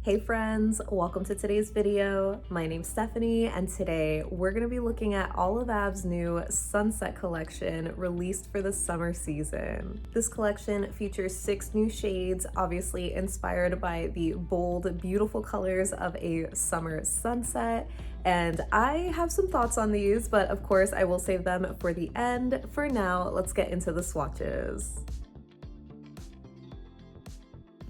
Hey friends, welcome to today's video. My name's Stephanie and today we're going to be looking at all of Av's new Sunset collection released for the summer season. This collection features 6 new shades, obviously inspired by the bold, beautiful colors of a summer sunset. And I have some thoughts on these, but of course I will save them for the end. For now, let's get into the swatches.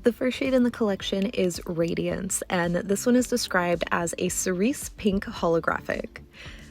The first shade in the collection is Radiance, and this one is described as a cerise pink holographic.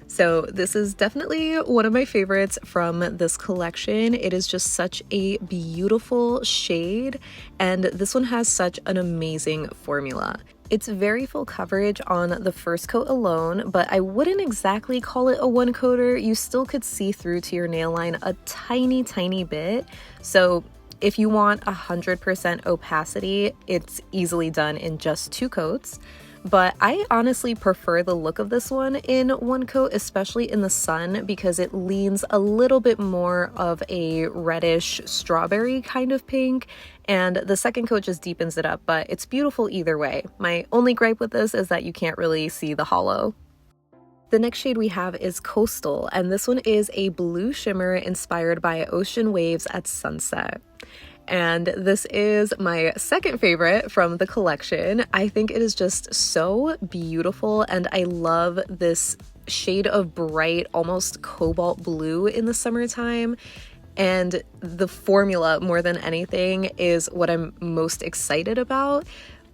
So this is definitely one of my favorites from this collection. It is just such a beautiful shade, and this one has such an amazing formula. It's very full coverage on the first coat alone, but I wouldn't exactly call it a one coater. You still could see through to your nail line a tiny bit. So if you want 100% opacity, it's easily done in just 2 coats. But I honestly prefer the look of this one in 1 coat, especially in the sun, because it leans a little bit more of a reddish strawberry kind of pink, and the second coat just deepens it up, but it's beautiful either way. My only gripe with this is that you can't really see the holo. The next shade we have is Coastal, and this one is a blue shimmer inspired by ocean waves at sunset. And this is my second favorite from the collection. I think it is just so beautiful, and I love this shade of bright, almost cobalt blue in the summertime. And the formula, more than anything, is what I'm most excited about.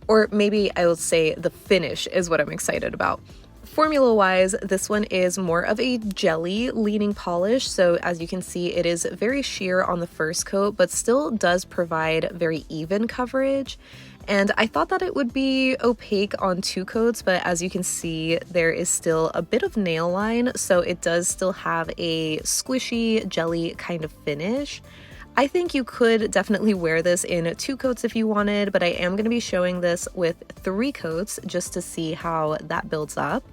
Or maybe I will say the finish is what I'm excited about. Formula-wise, this one is more of a jelly leaning polish, so as you can see, it is very sheer on the first coat, but still does provide very even coverage. And I thought that it would be opaque on 2 coats, but as you can see, there is still a bit of nail line, so it does still have a squishy jelly kind of finish. I think you could definitely wear this in 2 coats if you wanted, but I am going to be showing this with 3 coats just to see how that builds up.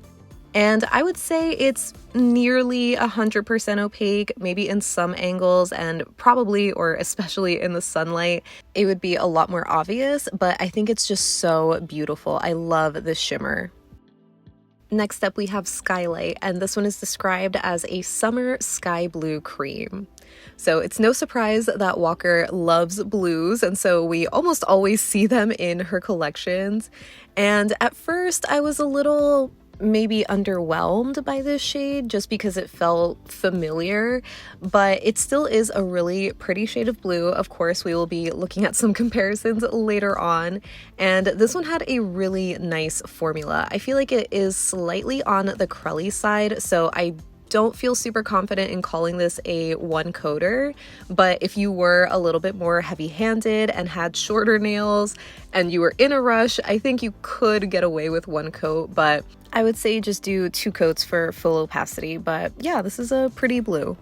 And I would say it's nearly 100% opaque, maybe in some angles, and probably, or especially in the sunlight, it would be a lot more obvious, but I think it's just so beautiful. I love this shimmer. Next up we have Skylight, and this one is described as a summer sky blue cream. So it's no surprise that Walker loves blues, and so we almost always see them in her collections. And at first I was a little maybe underwhelmed by this shade just because it felt familiar, but it still is a really pretty shade of blue. Of course, we will be looking at some comparisons later on, and this one had a really nice formula. I feel like it is slightly on the crully side, so I don't feel super confident in calling this a one coater, but if you were a little bit more heavy-handed and had shorter nails and you were in a rush, I think you could get away with 1 coat, but I would say just do 2 coats for full opacity. But yeah, this is a pretty blue.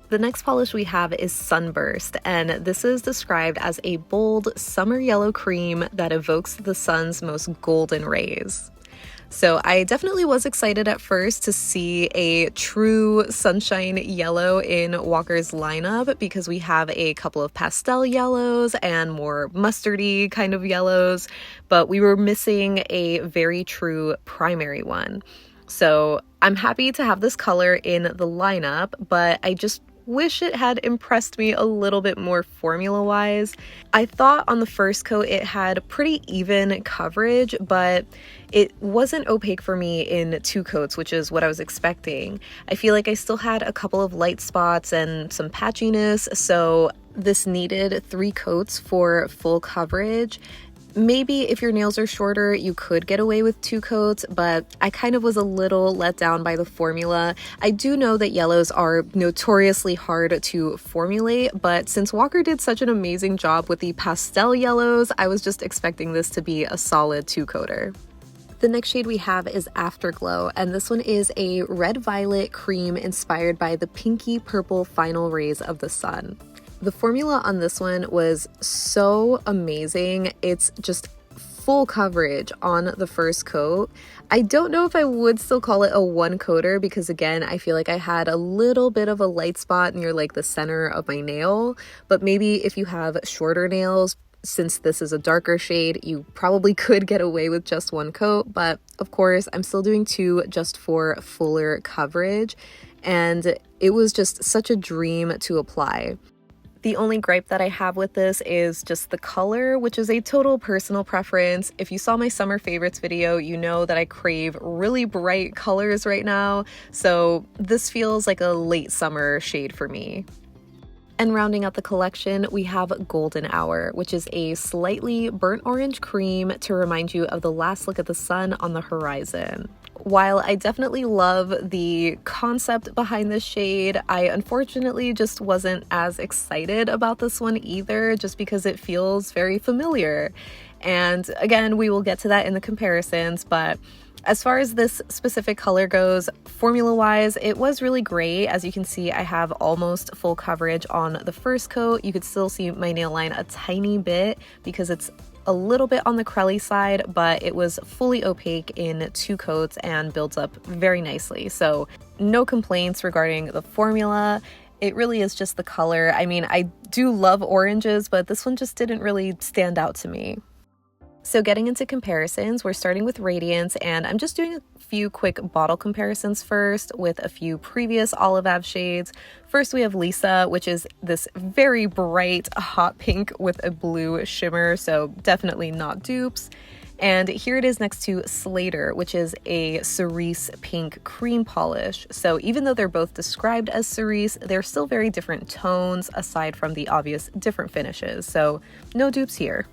The next polish we have is Sunburst, and this is described as a bold summer yellow cream that evokes the sun's most golden rays. So I definitely was excited at first to see a true sunshine yellow in Walker's lineup, because we have a couple of pastel yellows and more mustardy kind of yellows, but we were missing a very true primary one. So I'm happy to have this color in the lineup, but I just wish it had impressed me a little bit more formula-wise. I thought on the first coat it had pretty even coverage, but it wasn't opaque for me in 2 coats, which is what I was expecting. I feel like I still had a couple of light spots and some patchiness, so this needed 3 coats for full coverage. Maybe if your nails are shorter, you could get away with 2 coats, but I kind of was a little let down by the formula. I do know that yellows are notoriously hard to formulate, but since Walker did such an amazing job with the pastel yellows, I was just expecting this to be a solid 2-coater. The next shade we have is Afterglow, and this one is a red-violet cream inspired by the pinky purple final rays of the sun. The formula on this one was so amazing. It's just full coverage on the first coat. I don't know if I would still call it a 1-coater because, again, I feel like I had a little bit of a light spot near like the center of my nail, but maybe if you have shorter nails, Since this is a darker shade, you probably could get away with just one coat, but of course I'm still doing two just for fuller coverage, and it was just such a dream to apply. The only gripe that I have with this is just the color, which is a total personal preference. If you saw my summer favorites video, you know that I crave really bright colors right now, so this feels like a late summer shade for me. And rounding out the collection, we have Golden Hour, which is a slightly burnt orange cream to remind you of the last look at the sun on the horizon. While I definitely love the concept behind this shade, I unfortunately just wasn't as excited about this one either, just because it feels very familiar. And again, we will get to that in the comparisons, but as far as this specific color goes, formula-wise, it was really great. As you can see, I have almost full coverage on the first coat. You could still see my nail line a tiny bit because it's a little bit on the crelly side, but it was fully opaque in two coats and builds up very nicely. So no complaints regarding the formula. It really is just the color. I mean, I do love oranges, but this one just didn't really stand out to me. So getting into comparisons, we're starting with Radiance, and I'm just doing a few quick bottle comparisons first with a few previous Olive Ave shades. First, we have Lisa, which is this very bright hot pink with a blue shimmer, so definitely not dupes. And here it is next to Slater, which is a cerise pink cream polish. So even though they're both described as cerise, they're still very different tones aside from the obvious different finishes. So no dupes here.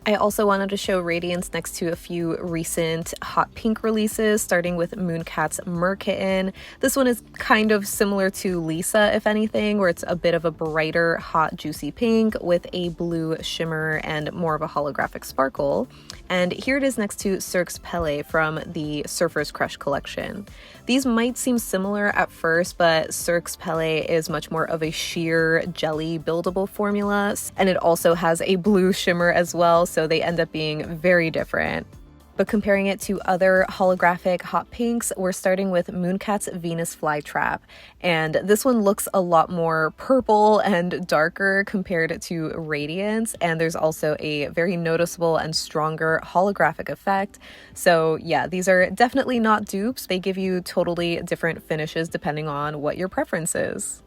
I also wanted to show Radiance next to a few recent hot pink releases, starting with Mooncat's Merkitten. This one is kind of similar to Lisa, if anything, where it's a bit of a brighter, hot, juicy pink with a blue shimmer and more of a holographic sparkle. And here it is next to Cirque's Pele from the Surfer's Crush collection. These might seem similar at first, but Cirque's Pele is much more of a sheer jelly buildable formula, and it also has a blue shimmer as well, so they end up being very different. But comparing it to other holographic hot pinks, we're starting with Mooncat's Venus Flytrap, and this one looks a lot more purple and darker compared to Radiance, and there's also a very noticeable and stronger holographic effect. So yeah, these are definitely not dupes. They give you totally different finishes depending on what your preference is.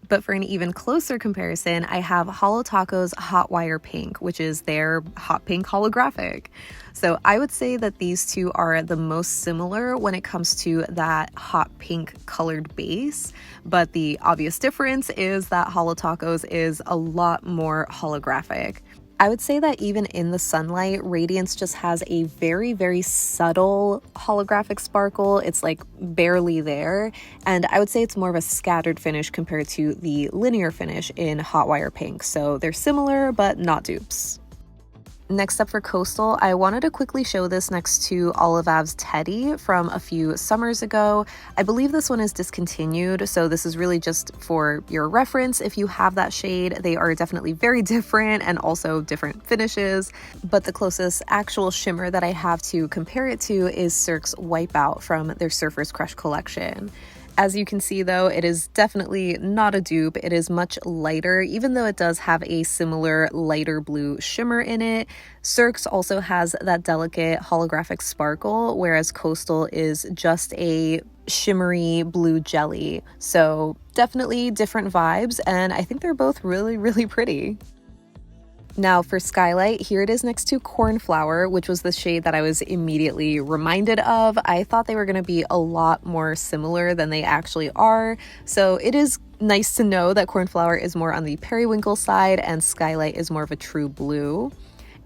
But for an even closer comparison, I have Holo Taco's Hot Wire Pink, which is their hot pink holographic. So I would say that these two are the most similar when it comes to that hot pink colored base, but the obvious difference is that Holo Taco's is a lot more holographic. I would say that even in the sunlight, Radiance just has a very, very subtle holographic sparkle. It's like barely there. And I would say it's more of a scattered finish compared to the linear finish in Hot Wire Pink. So they're similar, but not dupes. Next up for Coastal, I wanted to quickly show this next to Olive Ave's Teddy from a few summers ago. I believe this one is discontinued, so this is really just for your reference. If you have that shade, they are definitely very different and also different finishes, but the closest actual shimmer that I have to compare it to is Cirque's Wipeout from their Surfer's Crush collection. As you can see though, it is definitely not a dupe. It is much lighter, even though it does have a similar lighter blue shimmer in it. Cirque's also has that delicate holographic sparkle, whereas Coastal is just a shimmery blue jelly. So definitely different vibes, and I think they're both really, really pretty. Now for Skylight, here it is next to Cornflower, which was the shade that I was immediately reminded of. I thought they were going to be a lot more similar than they actually are, so it is nice to know that Cornflower is more on the periwinkle side and Skylight is more of a true blue.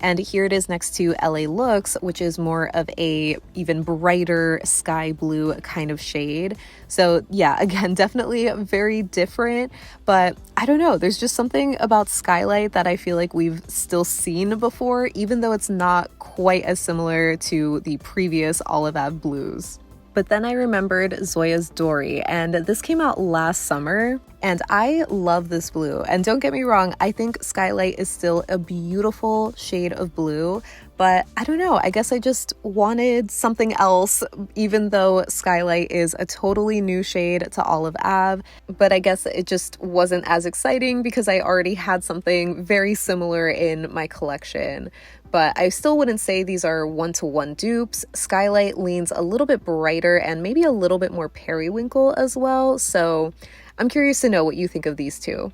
And here it is next to LA Looks, which is more of a even brighter sky blue kind of shade. So yeah, again, definitely very different, but I don't know, there's just something about Skylight that I feel like we've still seen before, even though it's not quite as similar to the previous Olive Ave blues. But then I remembered Zoya's Dory, and this came out last summer, and I love this blue. And don't get me wrong, I think Skylight is still a beautiful shade of blue, but I don't know, I guess I just wanted something else, even though Skylight is a totally new shade to Olive Ave, but I guess it just wasn't as exciting because I already had something very similar in my collection. But I still wouldn't say these are one-to-one dupes. Skylight leans a little bit brighter and maybe a little bit more periwinkle as well, so I'm curious to know what you think of these two.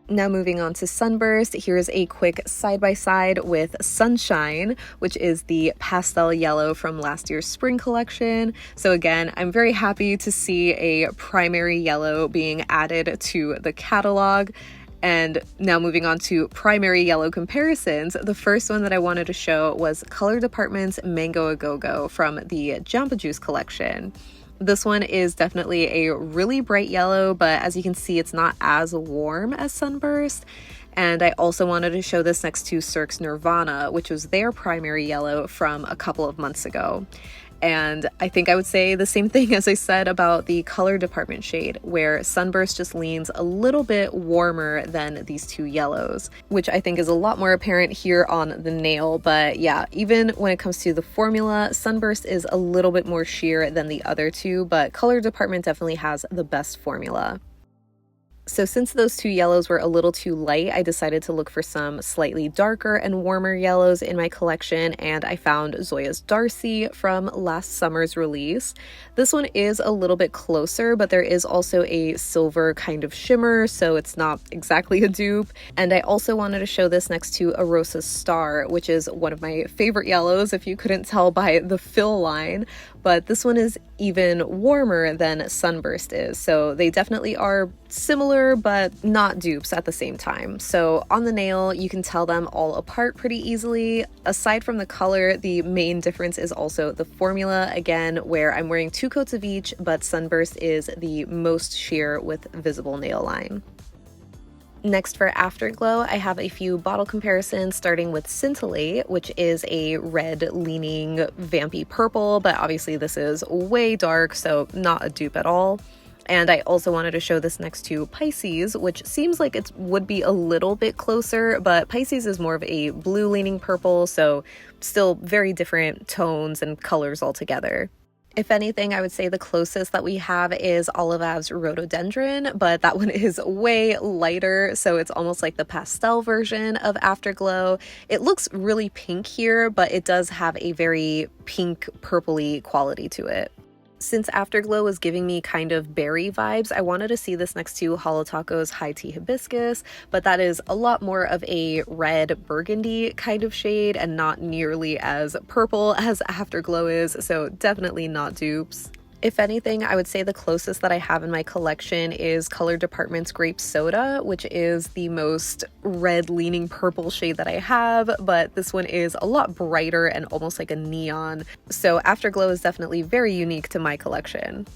Now moving on to Sunburst, here's a quick side-by-side with Sunshine, which is the pastel yellow from last year's spring collection. So again, I'm very happy to see a primary yellow being added to the catalog. And now moving on to primary yellow comparisons, the first one that I wanted to show was Color Department's Mango A Go-Go from the Jamba Juice collection. This one is definitely a really bright yellow, but as you can see, it's not as warm as Sunburst. And I also wanted to show this next to Cirque's Nirvana, which was their primary yellow from a couple of months ago. And I think I would say the same thing as I said about the Color Department shade, where Sunburst just leans a little bit warmer than these two yellows, which I think is a lot more apparent here on the nail. But yeah, even when it comes to the formula, Sunburst is a little bit more sheer than the other two, but Color Department definitely has the best formula. So since those two yellows were a little too light, I decided to look for some slightly darker and warmer yellows in my collection, and I found Zoya's Darcy from last summer's release. This one is a little bit closer, but there is also a silver kind of shimmer, so it's not exactly a dupe. And I also wanted to show this next to Orosa's Star, which is one of my favorite yellows, if you couldn't tell by the fill line. But this one is even warmer than Sunburst is, so they definitely are similar but not dupes at the same time. So on the nail, you can tell them all apart pretty easily. Aside from the color, the main difference is also the formula, again, where I'm wearing 2 coats of each, but Sunburst is the most sheer with visible nail line. Next for Afterglow, I have a few bottle comparisons, starting with Scintillate, which is a red-leaning vampy purple, but obviously this is way dark, so not a dupe at all. And I also wanted to show this next to Pisces, which seems like it would be a little bit closer, but Pisces is more of a blue-leaning purple, so still very different tones and colors altogether. If anything, I would say the closest that we have is Olive Ave's Rhododendron, but that one is way lighter, so it's almost like the pastel version of Afterglow. It looks really pink here, but it does have a very pink purpley quality to it. Since Afterglow was giving me kind of berry vibes, I wanted to see this next to Holo Taco's High Tea Hibiscus, but that is a lot more of a red burgundy kind of shade and not nearly as purple as Afterglow is, so definitely not dupes. If anything, I would say the closest that I have in my collection is Color Department's Grape Soda, which is the most red-leaning purple shade that I have, but this one is a lot brighter and almost like a neon, so Afterglow is definitely very unique to my collection.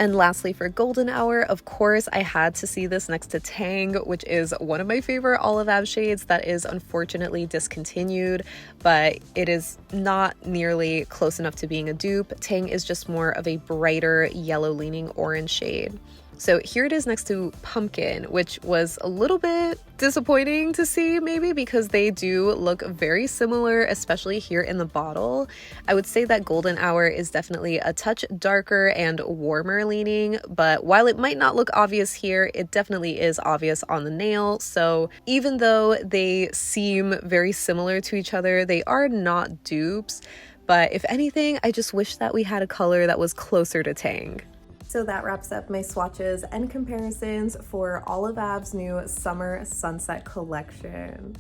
And lastly, for Golden Hour, of course, I had to see this next to Tang, which is one of my favorite Olive Ave shades that is unfortunately discontinued, but it is not nearly close enough to being a dupe. Tang is just more of a brighter yellow-leaning orange shade. So here it is next to Pumpkin, which was a little bit disappointing to see maybe because they do look very similar, especially here in the bottle. I would say that Golden Hour is definitely a touch darker and warmer leaning, but while it might not look obvious here, it definitely is obvious on the nail. So even though they seem very similar to each other, they are not dupes. But if anything, I just wish that we had a color that was closer to Tang. So that wraps up my swatches and comparisons for Olive Ave's new Summer Sunset collection.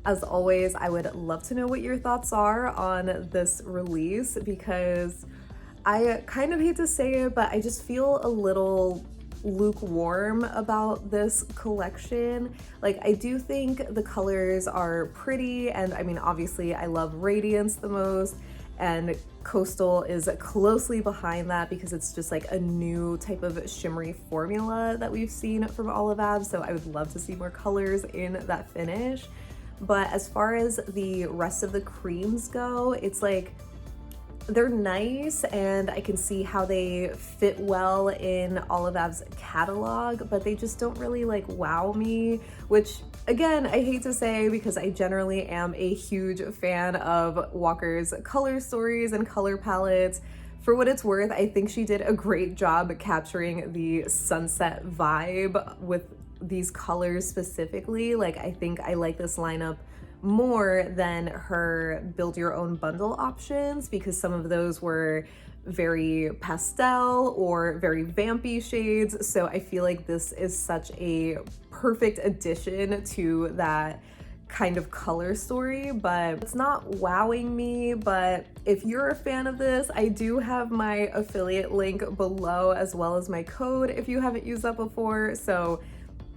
As always, I would love to know what your thoughts are on this release because I kind of hate to say it, but I just feel a little lukewarm about this collection. Like, I do think the colors are pretty, and I mean, obviously I love Radiance the most, and Coastal is closely behind that because it's just like a new type of shimmery formula that we've seen from Olive Ave, so I would love to see more colors in that finish. But as far as the rest of the creams go, it's like they're nice and I can see how they fit well in Olive Ave's catalog, but they just don't really like wow me, which Again, I hate to say, because I generally am a huge fan of Walker's color stories and color palettes. For what it's worth, I think she did a great job capturing the sunset vibe with these colors specifically. Like, I think I like this lineup more than her build your own bundle options, because some of those were very pastel or very vampy shades. So I feel like this is such a perfect addition to that kind of color story, but it's not wowing me. But if you're a fan of this, I do have my affiliate link below, as well as my code if you haven't used that before. So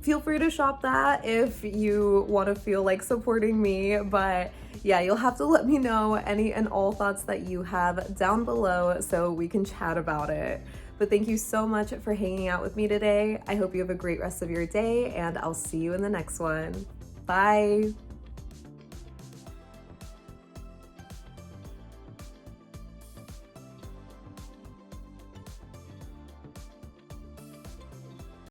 feel free to shop that if you want to feel like supporting me. But yeah, you'll have to let me know any and all thoughts that you have down below so we can chat about it. But thank you so much for hanging out with me today. I hope you have a great rest of your day, and I'll see you in the next one. Bye.